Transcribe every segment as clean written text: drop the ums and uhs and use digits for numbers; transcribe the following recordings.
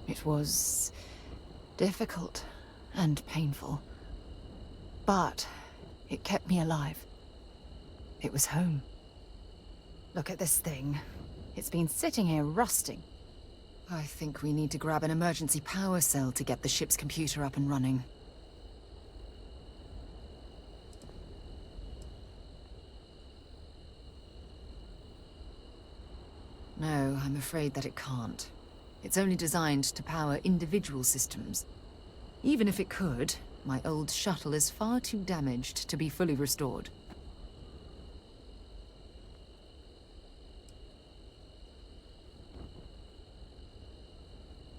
It was difficult and painful, but it kept me alive. It was home. Look at this thing. It's been sitting here rusting. I think we need to grab an emergency power cell to get the ship's computer up and running. No, I'm afraid that it can't. It's only designed to power individual systems. Even if it could, my old shuttle is far too damaged to be fully restored.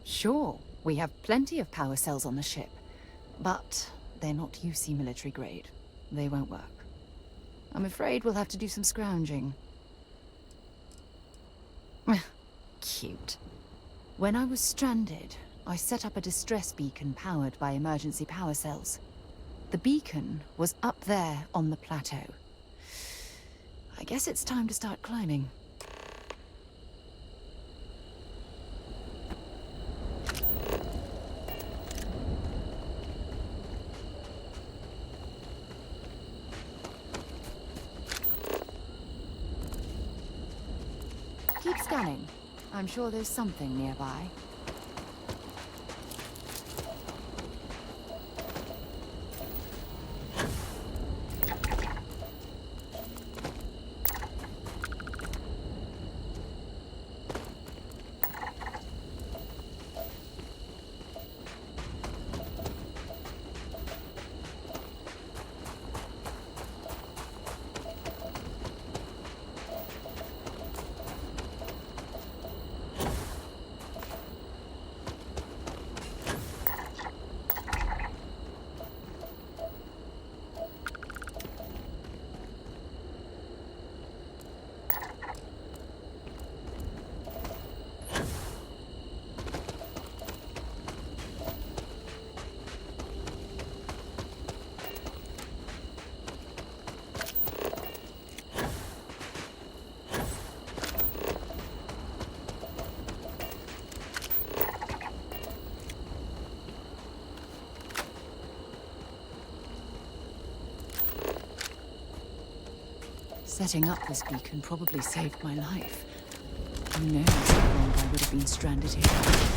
Sure, we have plenty of power cells on the ship, but they're not UC military grade. They won't work. I'm afraid we'll have to do some scrounging. Cute. When I was stranded, I set up a distress beacon powered by emergency power cells. The beacon was up there on the plateau. I guess it's time to start climbing. Keep scanning. I'm sure there's something nearby. Setting up this beacon probably saved my life. Who knows how long I would have been stranded here.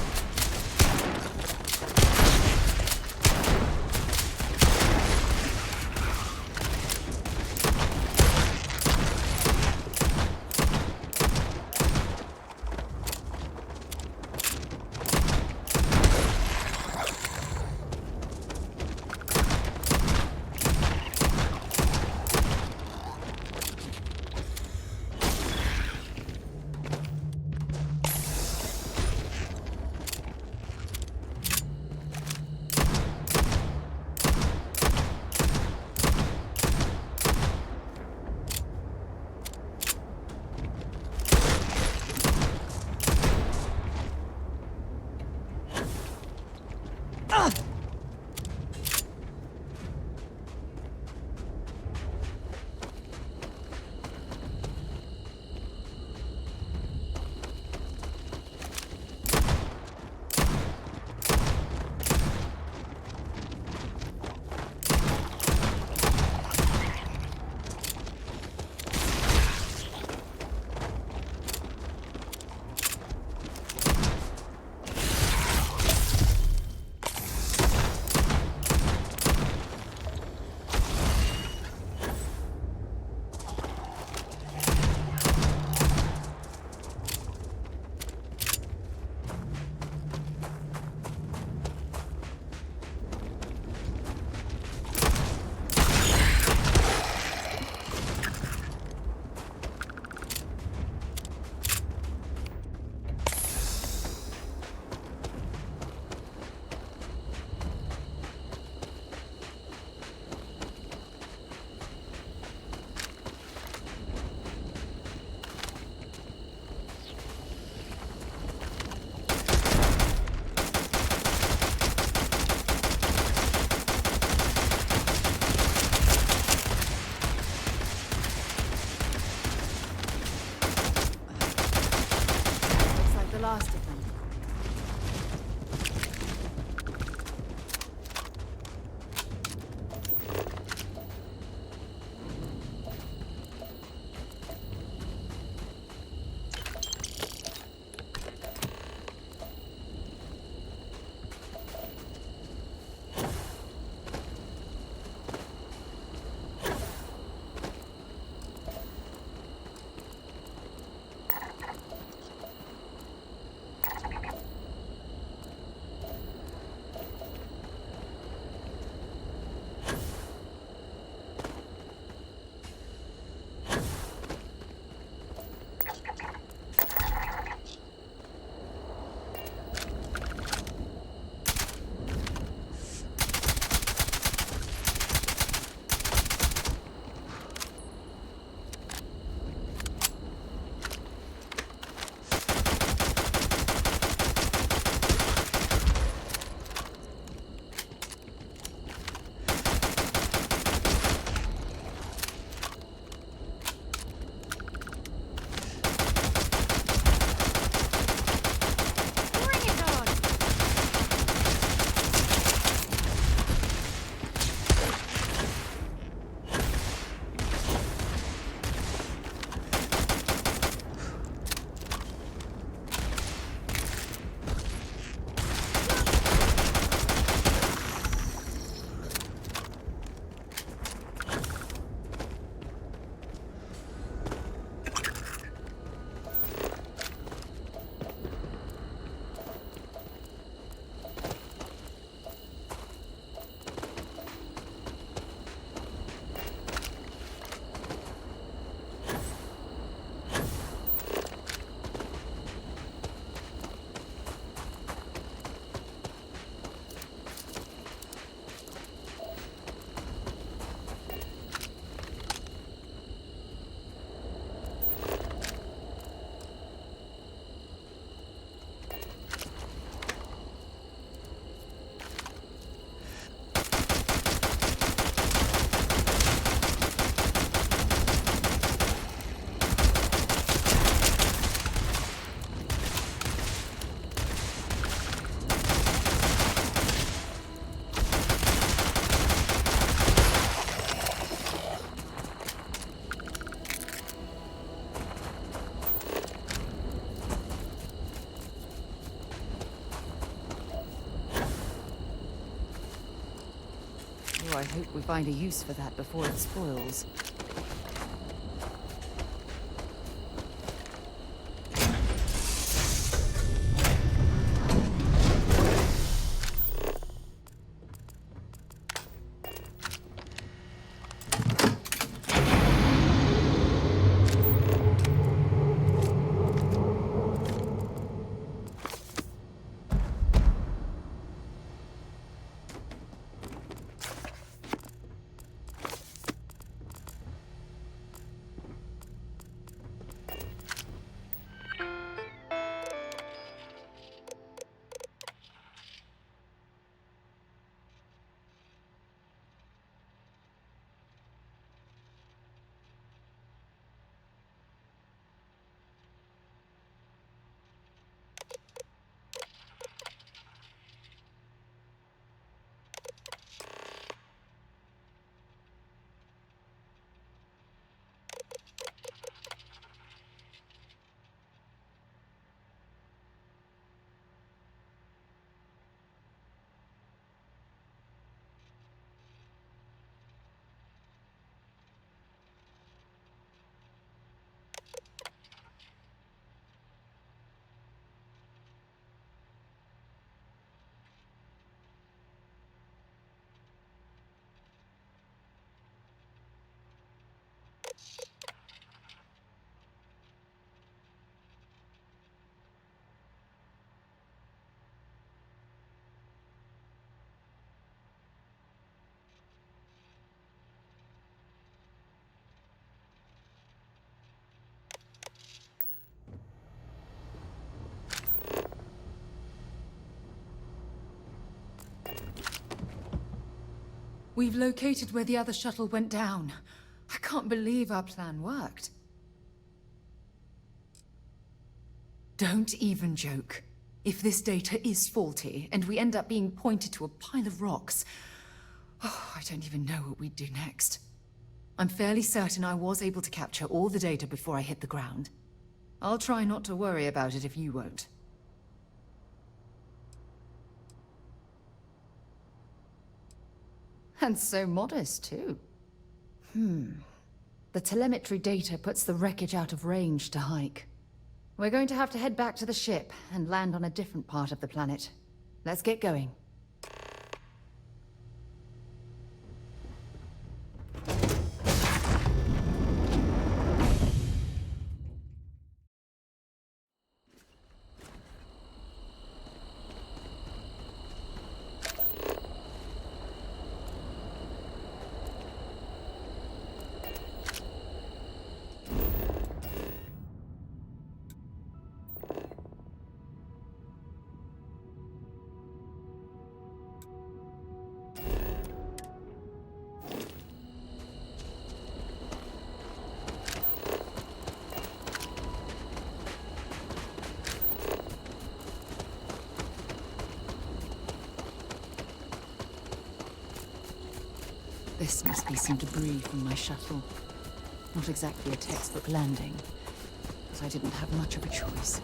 I hope we find a use for that before it spoils. We've located where the other shuttle went down. I can't believe our plan worked. Don't even joke. If this data is faulty, and we end up being pointed to a pile of rocks, I don't even know what we'd do next. I'm fairly certain I was able to capture all the data before I hit the ground. I'll try not to worry about it if you won't. And so modest, too. The telemetry data puts the wreckage out of range to hike. We're going to have to head back to the ship and land on a different part of the planet. Let's get going. This must be some debris from my shuttle. Not exactly a textbook landing, but I didn't have much of a choice.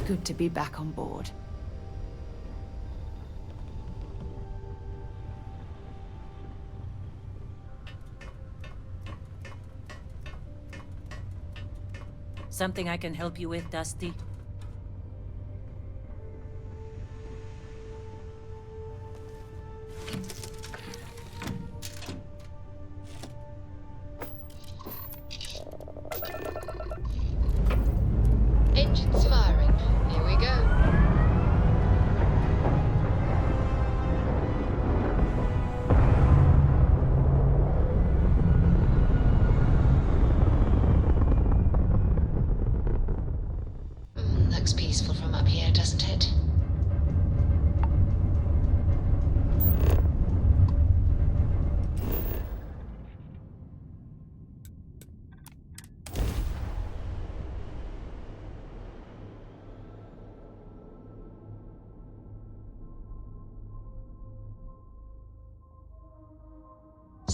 Good to be back on board. Something I can help you with, Dusty? Engines firing. Here we go.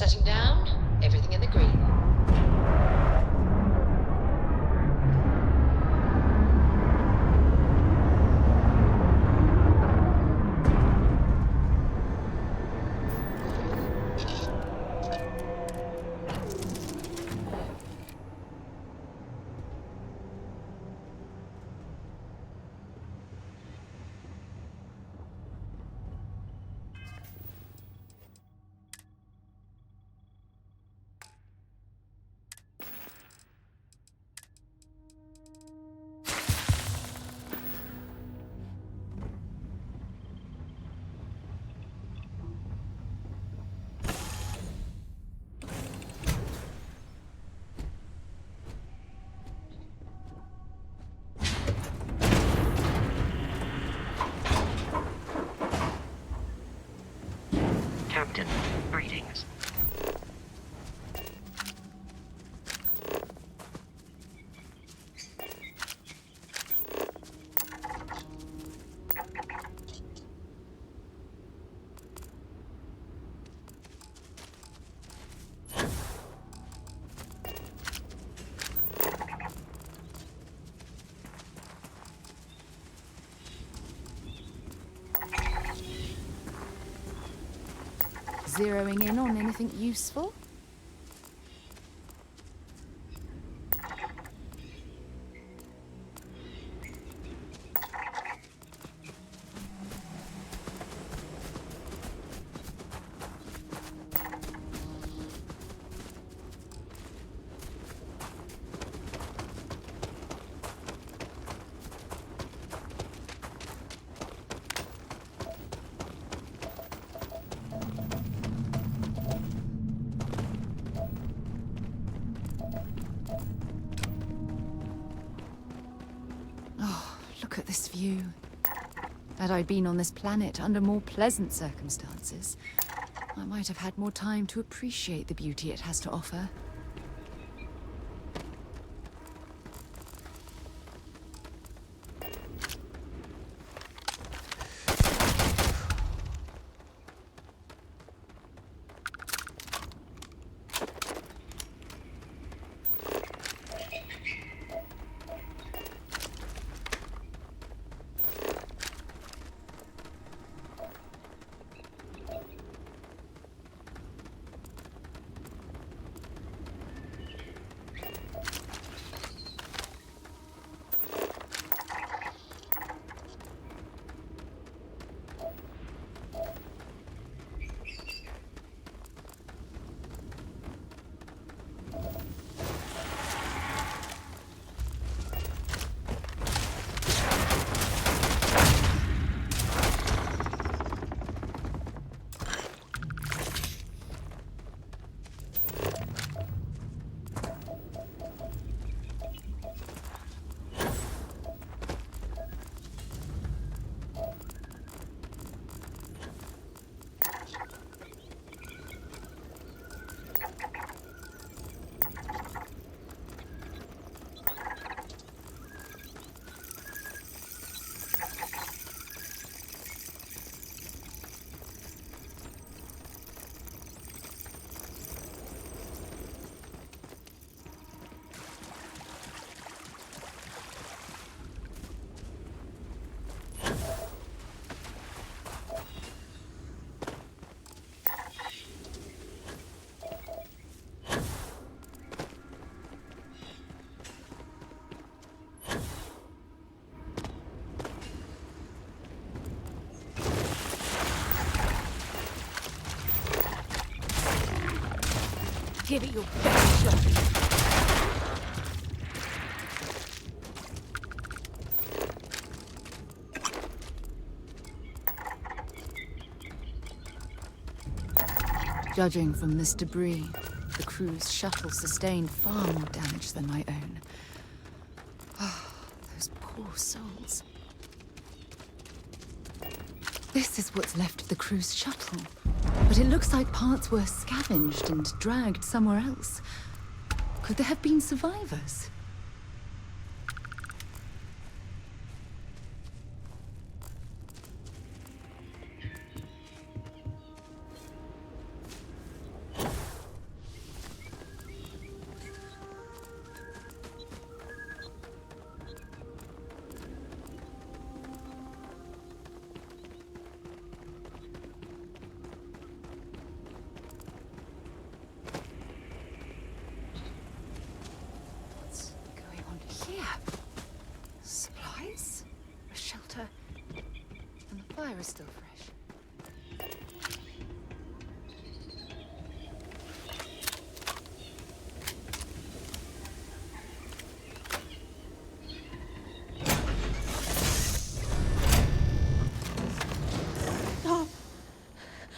Setting down, everything in the green. Captain, greetings. Zeroing in on anything useful? Look at this view. Had I been on this planet under more pleasant circumstances, I might have had more time to appreciate the beauty it has to offer. Give it your best shot. Judging from this debris, the crew's shuttle sustained far more damage than my own. Oh, those poor souls. This is what's left of the crew's shuttle. But it looks like parts were scavenged and dragged somewhere else. Could there have been survivors? is still fresh. Stop.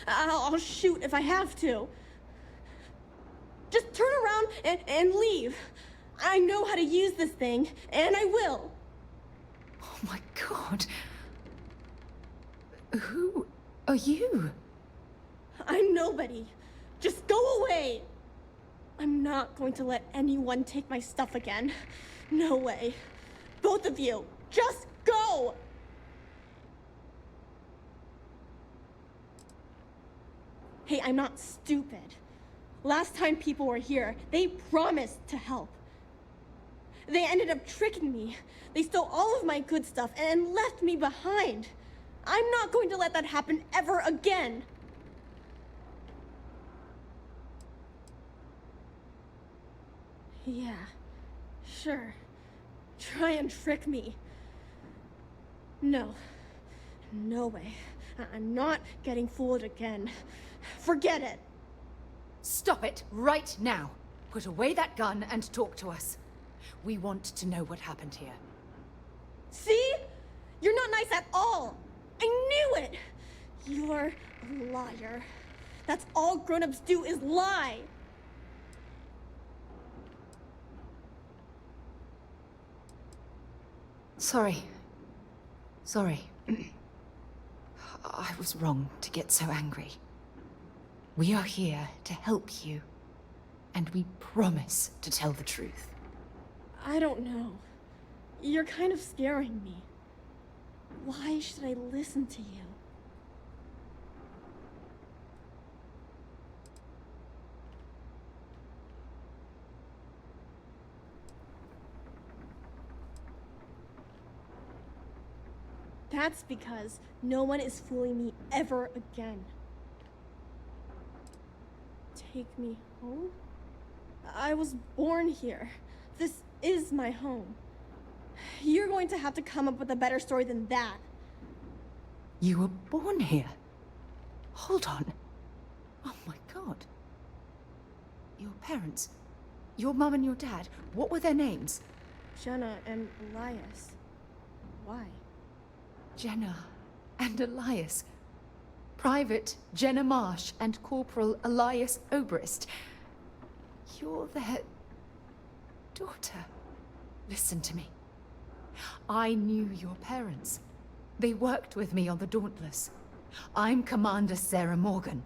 I'll shoot if I have to. Just turn around and leave. I know how to use this thing, and I will. Oh my god. Who are you? I'm nobody. Just go away. I'm not going to let anyone take my stuff again. No way. Both of you, just go! Hey, I'm not stupid. Last time people were here, they promised to help. They ended up tricking me. They stole all of my good stuff and left me behind. I'm not going to let that happen ever again. Yeah, sure. Try and trick me. No. No way. I'm not getting fooled again. Forget it. Stop it right now. Put away that gun and talk to us. We want to know what happened here. See? You're not nice at all. I knew it. You're a liar. That's all grown-ups do is lie. Sorry. I was wrong to get so angry. We are here to help you, and we promise to tell the truth. I don't know. You're kind of scaring me. Why should I listen to you? That's because no one is fooling me ever again. Take me home? I was born here. This is my home. You're going to have to come up with a better story than that. You were born here? Hold on. Oh my god. Your parents, your mum and your dad, what were their names? Jenna and Elias. Why? Jenna and Elias. Private Jenna Marsh and Corporal Elias Obrist. You're their daughter. Listen to me. I knew your parents. They worked with me on the Dauntless. I'm Commander Sarah Morgan.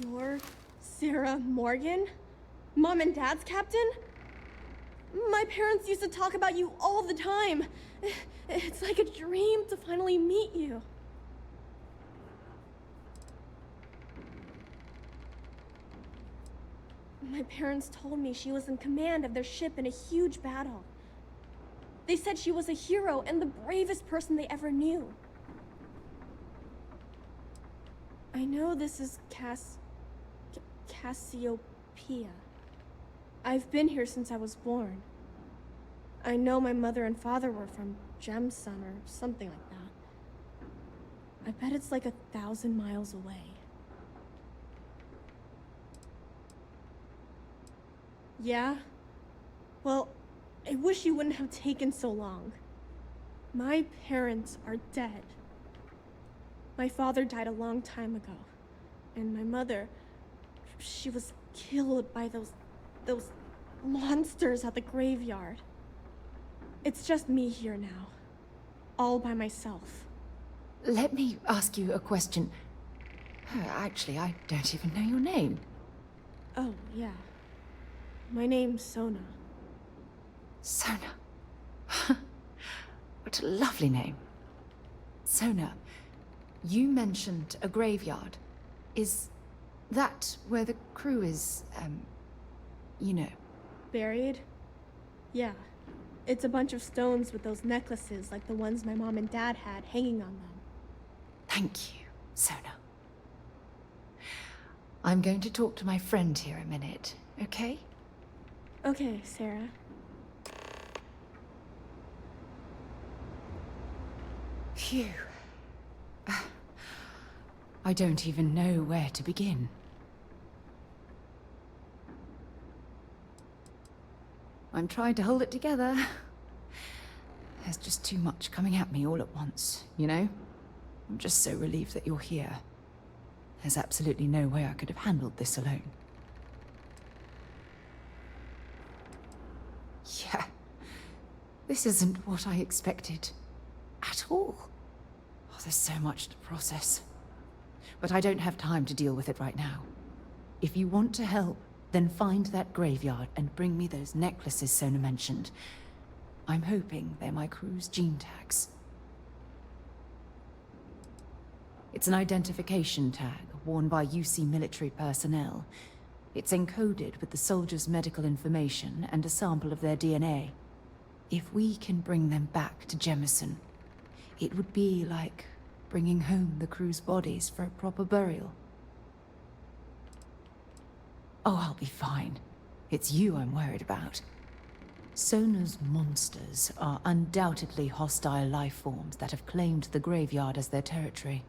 You're Sarah Morgan? Mom and Dad's captain? My parents used to talk about you all the time. It's like a dream to finally meet you. My parents told me she was in command of their ship in a huge battle. They said she was a hero and the bravest person they ever knew. I know this is Cassiopeia. I've been here since I was born. I know my mother and father were from Gemsun or something like that. I bet it's like 1,000 miles away. Yeah? Well, I wish you wouldn't have taken so long. My parents are dead. My father died a long time ago. And my mother, she was killed by those monsters at the graveyard. It's just me here now. All by myself. Let me ask you a question. Actually, I don't even know your name. Oh, yeah. My name's Sona. Sona. What a lovely name. Sona, you mentioned a graveyard. Is that where the crew is, you know? Buried? Yeah. It's a bunch of stones with those necklaces like the ones my mom and dad had hanging on them. Thank you, Sona. I'm going to talk to my friend here a minute, okay? Okay, Sarah. Phew. I don't even know where to begin. I'm trying to hold it together. There's just too much coming at me all at once, you know? I'm just so relieved that you're here. There's absolutely no way I could have handled this alone. Yeah. This isn't what I expected. At all. Oh, there's so much to process. But I don't have time to deal with it right now. If you want to help, then find that graveyard and bring me those necklaces Sona mentioned. I'm hoping they're my crew's gene tags. It's an identification tag worn by UC military personnel. It's encoded with the soldiers' medical information and a sample of their DNA. If we can bring them back to Jemison, it would be like bringing home the crew's bodies for a proper burial. Oh, I'll be fine. It's you I'm worried about. Sona's monsters are undoubtedly hostile life forms that have claimed the graveyard as their territory.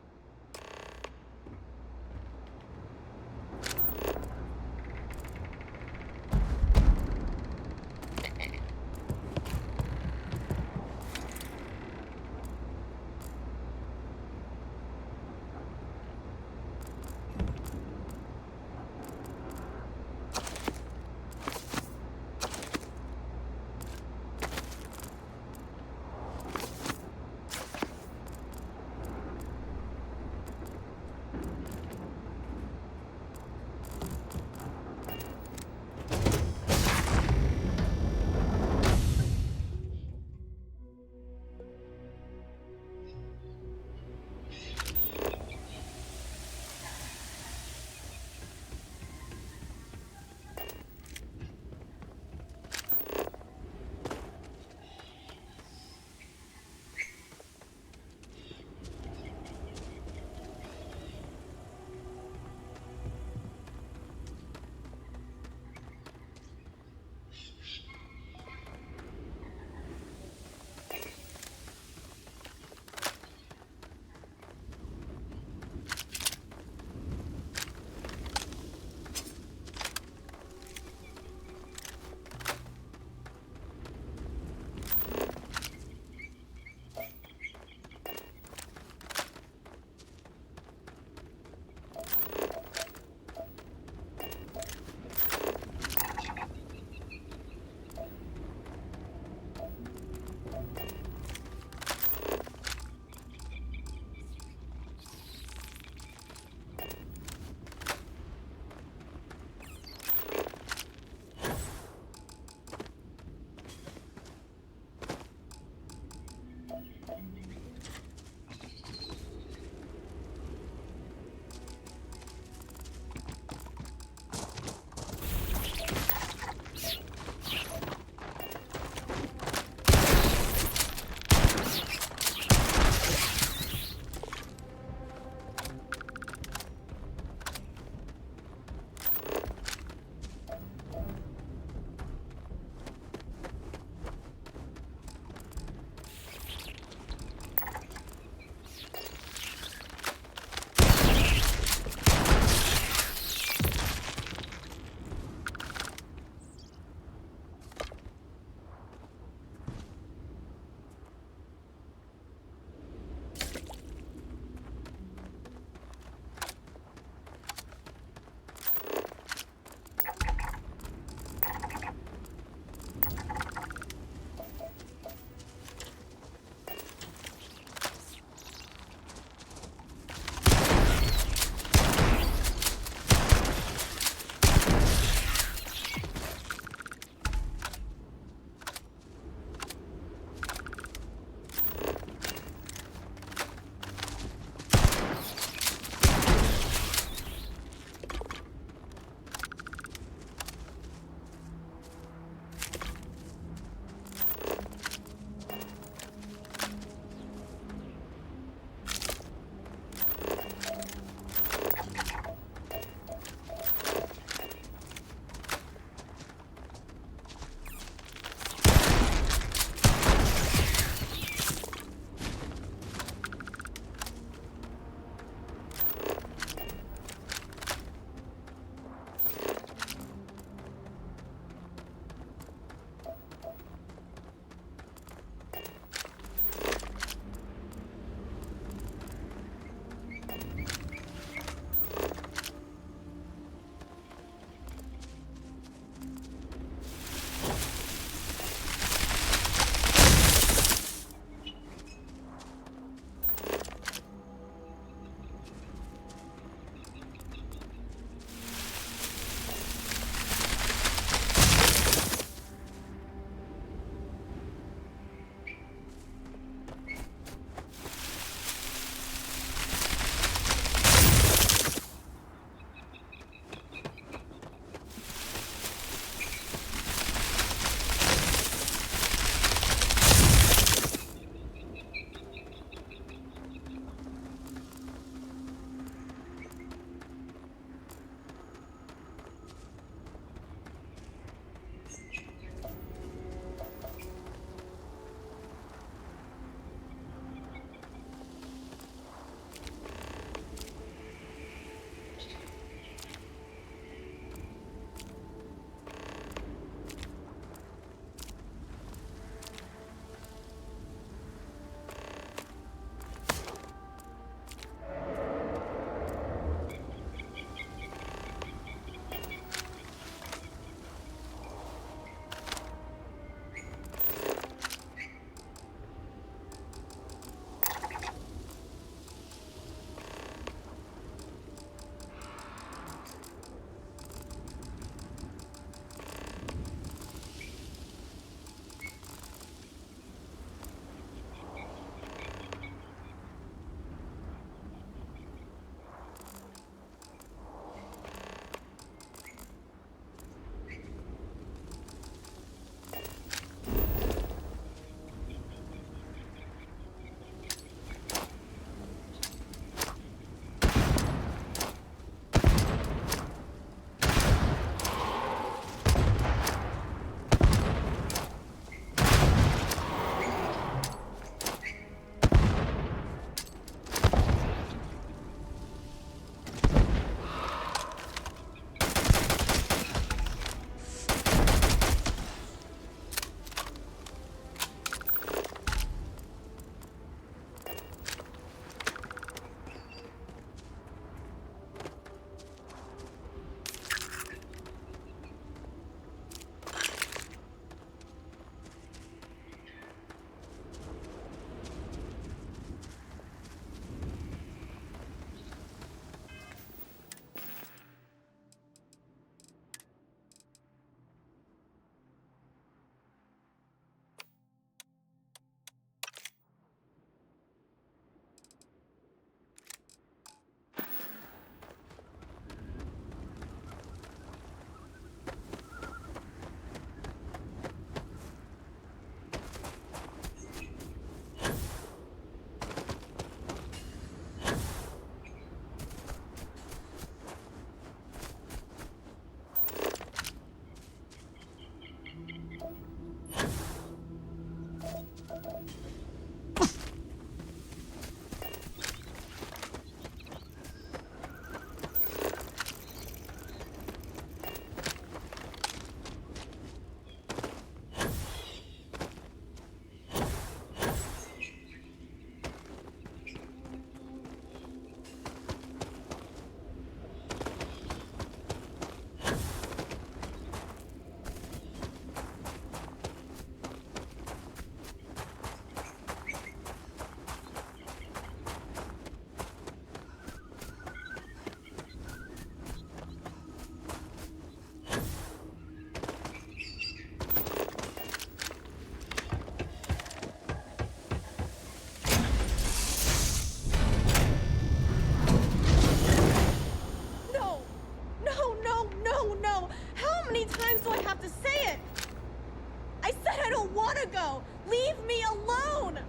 wanna go! Leave me alone!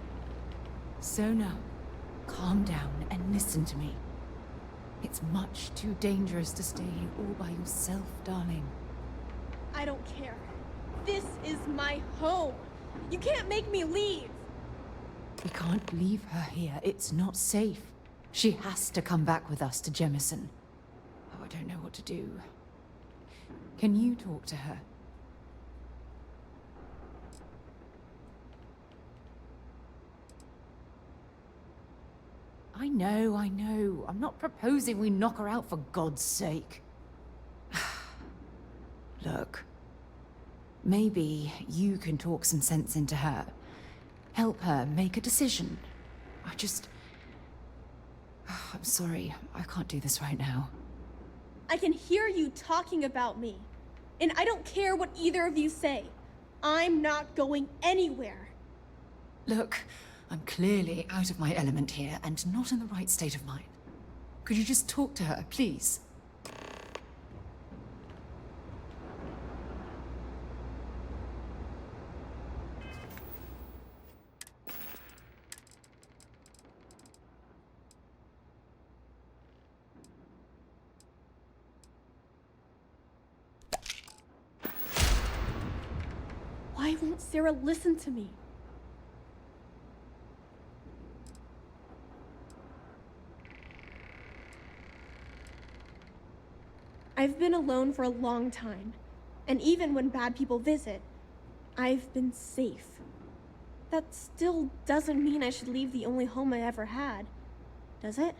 Sona, calm down and listen to me. It's much too dangerous to stay here all by yourself, darling. I don't care. This is my home. You can't make me leave. We can't leave her here. It's not safe. She has to come back with us to Jemison. Oh, I don't know what to do. Can you talk to her? I know. I'm not proposing we knock her out for God's sake. Look, maybe you can talk some sense into her. Help her make a decision. I'm sorry, I can't do this right now. I can hear you talking about me. And I don't care what either of you say. I'm not going anywhere. Look, I'm clearly out of my element here and not in the right state of mind. Could you just talk to her, please? Why won't Sarah listen to me? I've been alone for a long time, and even when bad people visit, I've been safe. That still doesn't mean I should leave the only home I ever had, does it?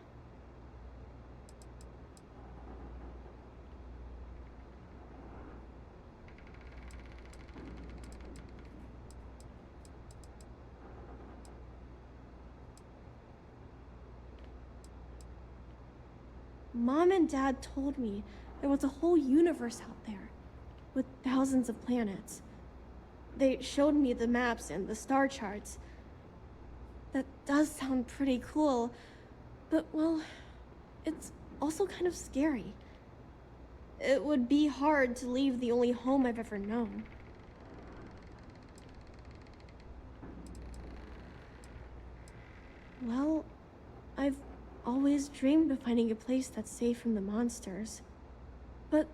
Mom and Dad told me there was a whole universe out there, with thousands of planets. They showed me the maps and the star charts. That does sound pretty cool, but well, it's also kind of scary. It would be hard to leave the only home I've ever known. Well, I've always dreamed of finding a place that's safe from the monsters. But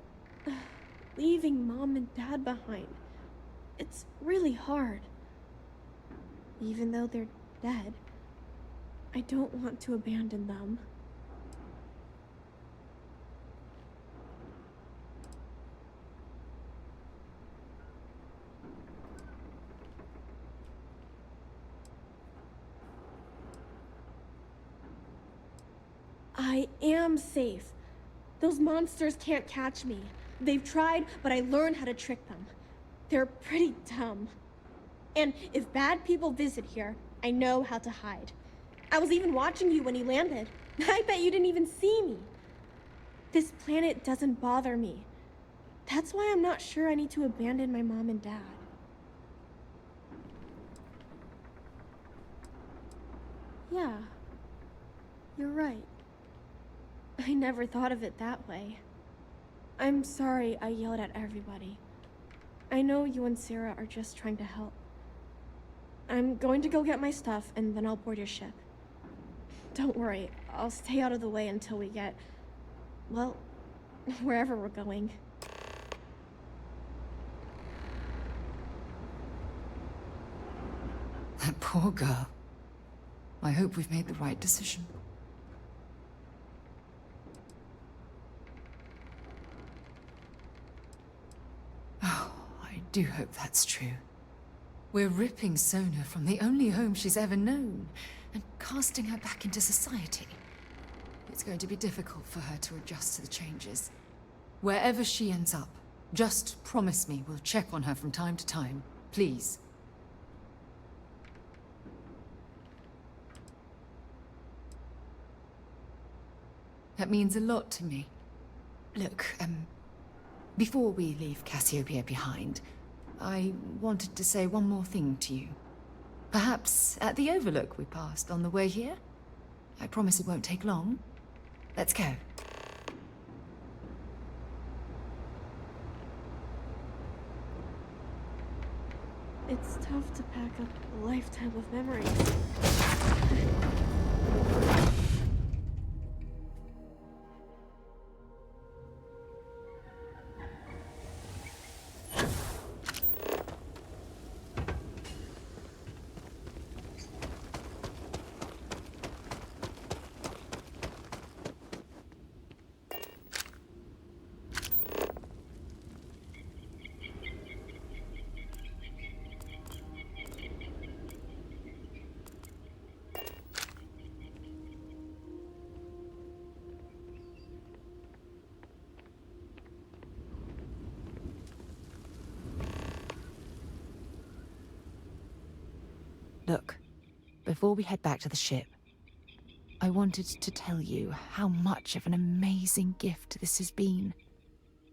leaving Mom and Dad behind, it's really hard. Even though they're dead, I don't want to abandon them. I am safe. Those monsters can't catch me. They've tried, but I learned how to trick them. They're pretty dumb. And if bad people visit here, I know how to hide. I was even watching you when you landed. I bet you didn't even see me. This planet doesn't bother me. That's why I'm not sure I need to abandon my mom and dad. Yeah, you're right. I never thought of it that way. I'm sorry I yelled at everybody. I know you and Sarah are just trying to help. I'm going to go get my stuff and then I'll board your ship. Don't worry, I'll stay out of the way until we get, well, wherever we're going. That poor girl. I hope we've made the right decision. Oh, I do hope that's true. We're ripping Sona from the only home she's ever known and casting her back into society. It's going to be difficult for her to adjust to the changes. Wherever she ends up, just promise me we'll check on her from time to time, please. That means a lot to me. Look, before we leave Cassiopeia behind, I wanted to say one more thing to you. Perhaps at the overlook we passed on the way here? I promise it won't take long. Let's go. It's tough to pack up a lifetime of memories. Look, before we head back to the ship, I wanted to tell you how much of an amazing gift this has been.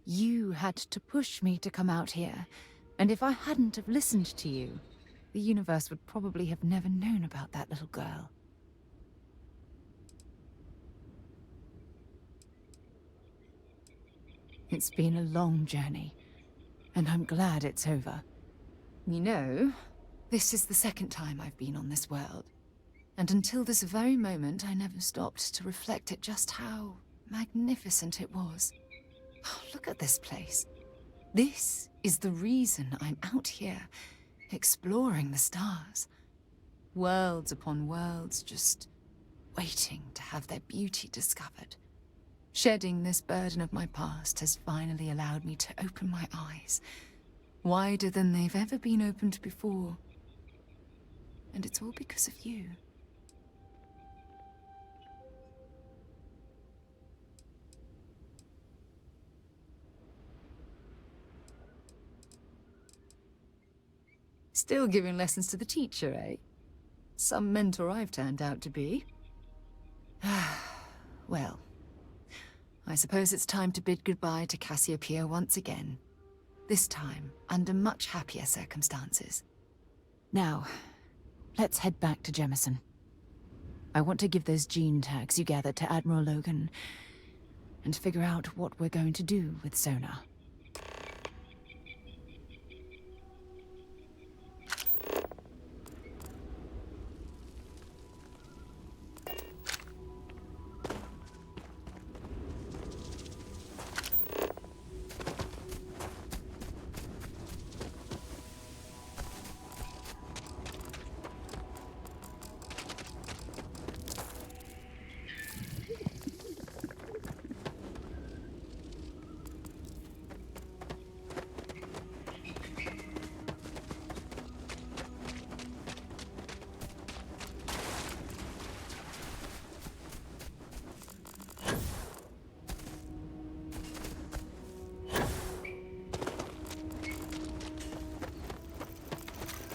You had to push me to come out here, and if I hadn't have listened to you, the universe would probably have never known about that little girl. It's been a long journey, and I'm glad it's over. You know, this is the second time I've been on this world, and until this very moment I never stopped to reflect at just how magnificent it was. Oh, look at this place. This is the reason I'm out here, exploring the stars. Worlds upon worlds, just waiting to have their beauty discovered. Shedding this burden of my past has finally allowed me to open my eyes, wider than they've ever been opened before. And it's all because of you. Still giving lessons to the teacher, eh? Some mentor I've turned out to be. Well, I suppose it's time to bid goodbye to Cassiopeia once again. This time, under much happier circumstances. Now, let's head back to Jemison. I want to give those gene tags you gathered to Admiral Logan, and figure out what we're going to do with Sona.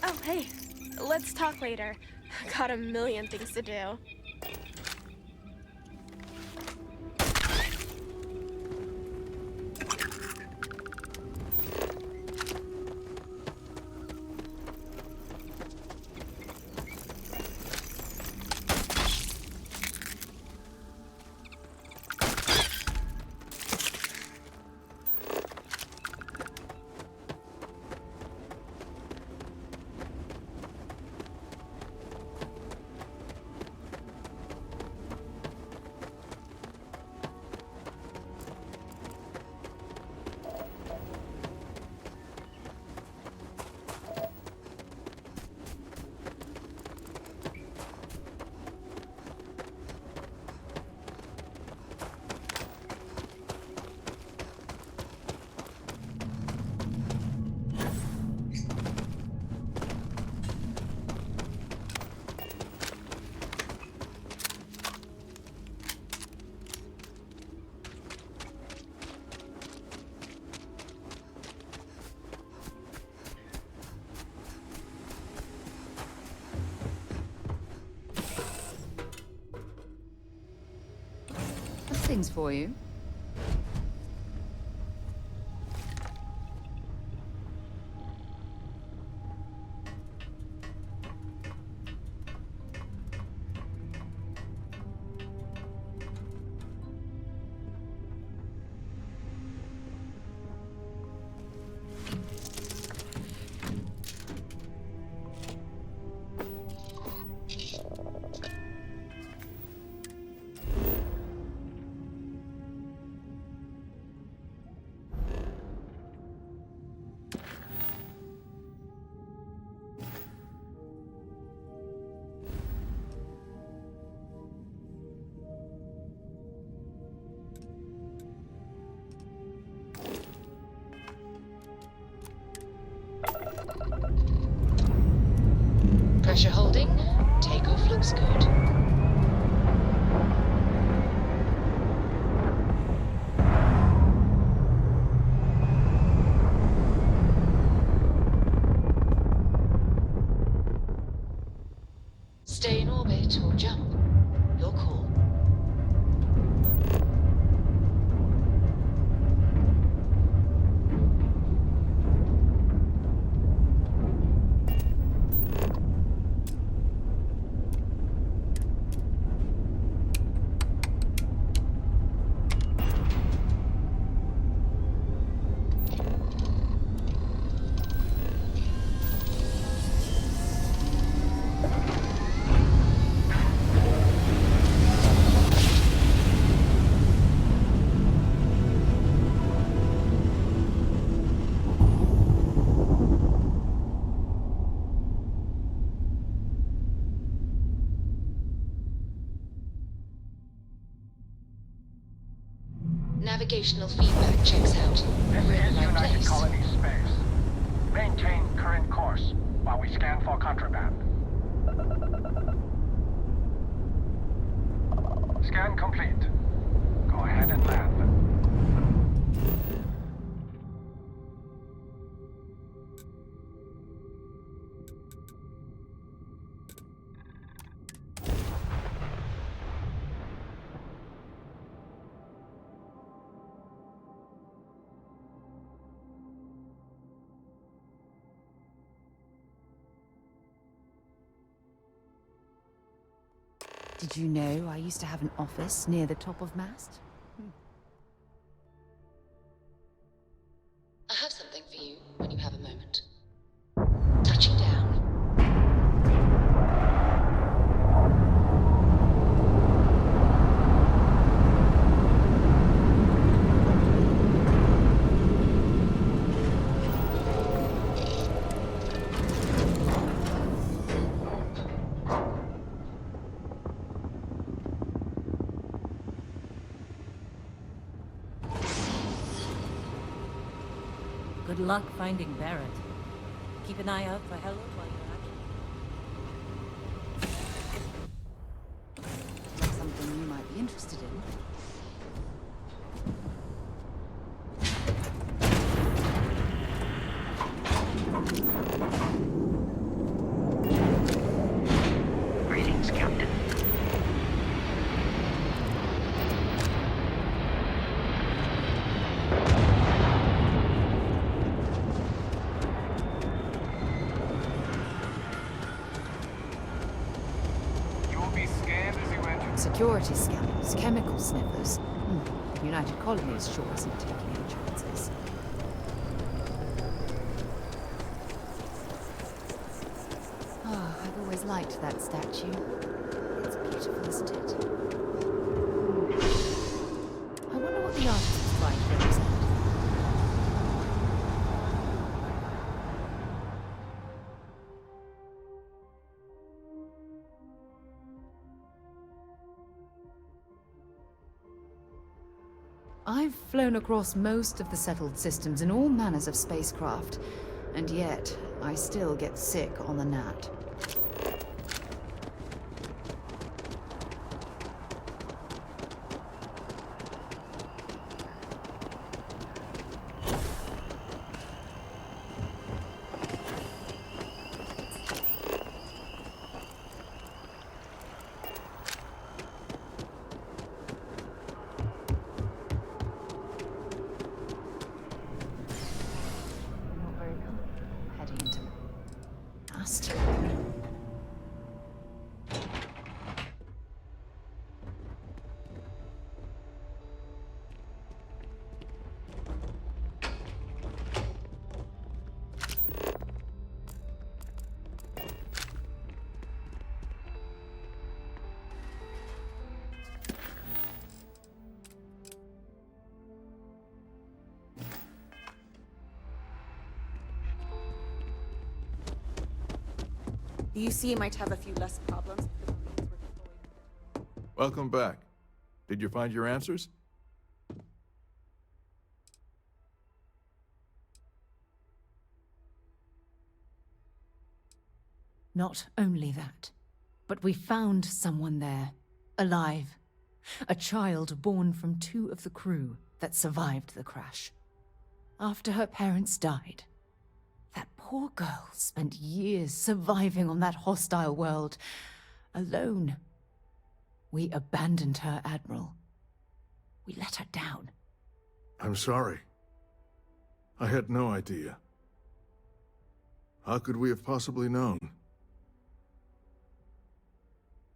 Oh, hey. Let's talk later. Got a million things to do. Things for you. Pressure holding. Takeoff looks good. Stay in orbit or jump. Your call. Navigational feedback checks out. This We're in is the right United place. Colony Space. Maintain current course while we scan for contraband. Scan complete. Go ahead and land. Did you know I used to have an office near the top of mast? I have something for you when you have a moment. Touching down. Good luck finding Barrett. Keep an eye out for Hello while you're at it. Something you might be interested in. Greetings, Captain. You will be scanned as you enter. Security scanners, chemical sniffers. United Colonies sure isn't taking any chances. Ah, I've always liked that statue. It's beautiful, isn't it? I wonder what the artist was trying to represent. I've flown across most of the settled systems in all manners of spacecraft, and yet I still get sick on the gnat. Not very cool. Heading into mast. The UC might have a few less problems. Welcome back. Did you find your answers? Not only that, but we found someone there, alive. A child born from 2 of the crew that survived the crash. After her parents died, that poor girl spent years surviving on that hostile world, alone. We abandoned her, Admiral. We let her down. I'm sorry. I had no idea. How could we have possibly known?